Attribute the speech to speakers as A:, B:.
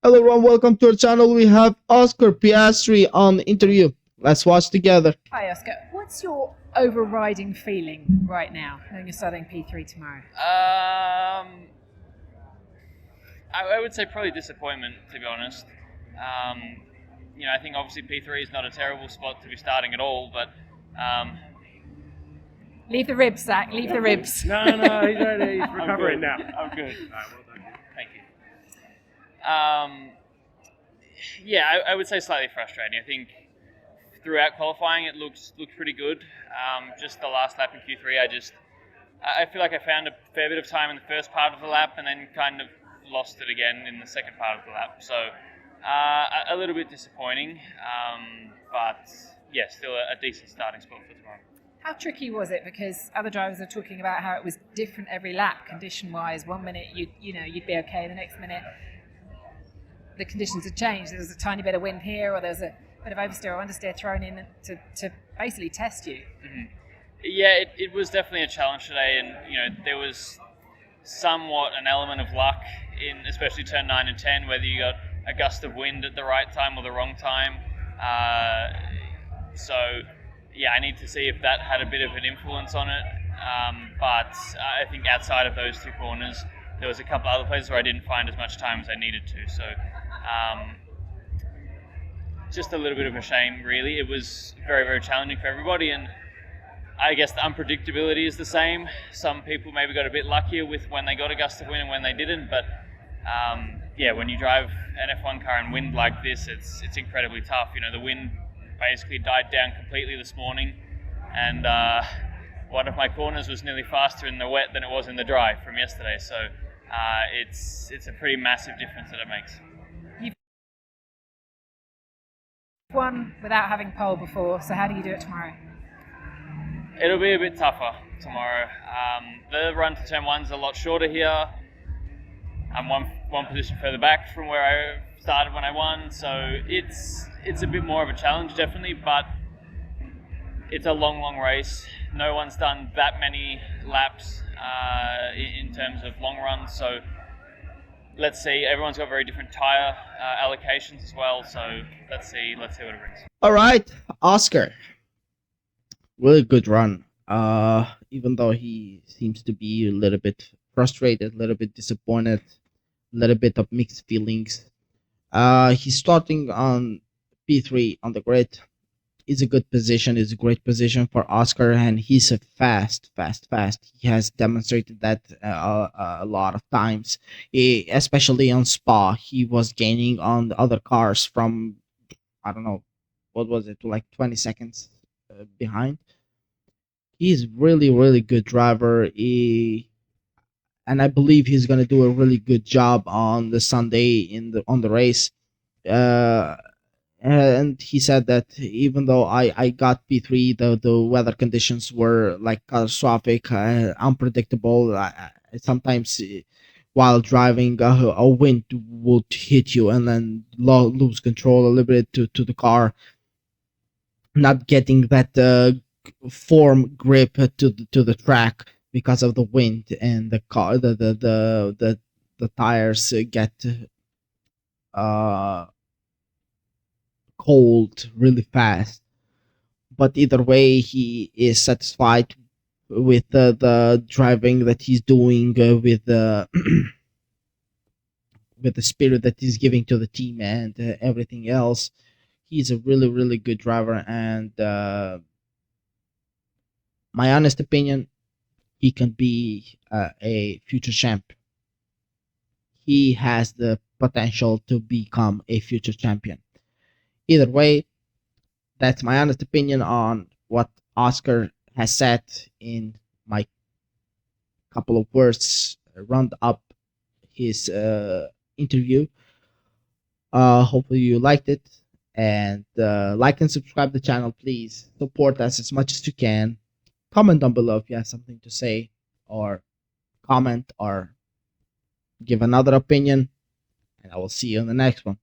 A: Hello everyone, welcome to our channel. We have Oscar Piastri on interview. Let's watch together.
B: Hi Oscar, what's your overriding feeling right now, knowing you're starting P3 tomorrow?
C: I would say probably disappointment, to be honest. I think obviously P3 is not a terrible spot to be starting at all, but
B: Leave the ribs, Zach, leave the ribs.
D: No, he's ready. He's recovering now.
C: I'm good.
D: All right, well done.
C: Thank you. I would say slightly frustrating. I think throughout qualifying it looks pretty good. Just the last lap in Q3, I feel like I found a fair bit of time in the first part of the lap and then kind of lost it again in the second part of the lap. So a little bit disappointing, but yeah, still a decent starting spot for tomorrow.
B: How tricky was it? Because other drivers are talking about how it was different every lap, condition-wise. 1 minute you'd be okay, the next minute the conditions had changed. There was a tiny bit of wind here, or there was a bit of oversteer or understeer thrown in to basically test you.
C: Mm-hmm. Yeah, it was definitely a challenge today, and there was somewhat an element of luck in especially turn 9 and 10, whether you got a gust of wind at the right time or the wrong time. Yeah, I need to see if that had a bit of an influence on it. But I think outside of those two corners, there was a couple other places where I didn't find as much time as I needed to. So just a little bit of a shame, really. It was very, very challenging for everybody, and I guess the unpredictability is the same. Some people maybe got a bit luckier with when they got a gust of wind and when they didn't, but when you drive an F1 car in wind like this, it's incredibly tough. The wind basically died down completely this morning, and one of my corners was nearly faster in the wet than it was in the dry from yesterday. So it's a pretty massive difference that it makes.
B: You've won without having pole before, so how do you do it tomorrow?
C: It'll be a bit tougher tomorrow. The run to turn 1's a lot shorter here. I'm one position further back from where I started when I won, so it's a bit more of a challenge, definitely, but it's a long race. No one's done that many laps in terms of long runs, so let's see. Everyone's got very different tyre allocations as well, so let's see what it brings.
A: All right, Oscar. Really good run. Even though he seems to be a little bit frustrated, a little bit disappointed, a little bit of mixed feelings. He's starting on P3 on the grid. It's a good position. It's a great position for Oscar, and he's a fast. He has demonstrated that a lot of times, especially on Spa. He was gaining on the other cars from, I don't know, what was it, like 20 seconds behind. He's really good driver. And I believe he's gonna do a really good job on the Sunday on the race. And he said that even though I got P3, the weather conditions were like catastrophic, unpredictable. Sometimes while driving, a wind would hit you and then lose control a little bit to the car, not getting that form grip to the track because of the wind, and the car the tires get cold really fast. But either way, he is satisfied with the driving that he's doing, with the with the spirit that he's giving to the team and everything else. He's a really good driver, and my honest opinion, he can be a future champ. He has the potential to become a future champion. Either way, that's my honest opinion on what Oscar has said in my couple of words round up his interview. Hopefully you liked it, and like and subscribe to the channel, please. Support us as much as you can. Comment down below if you have something to say, or comment, or give another opinion, and I will see you in the next one.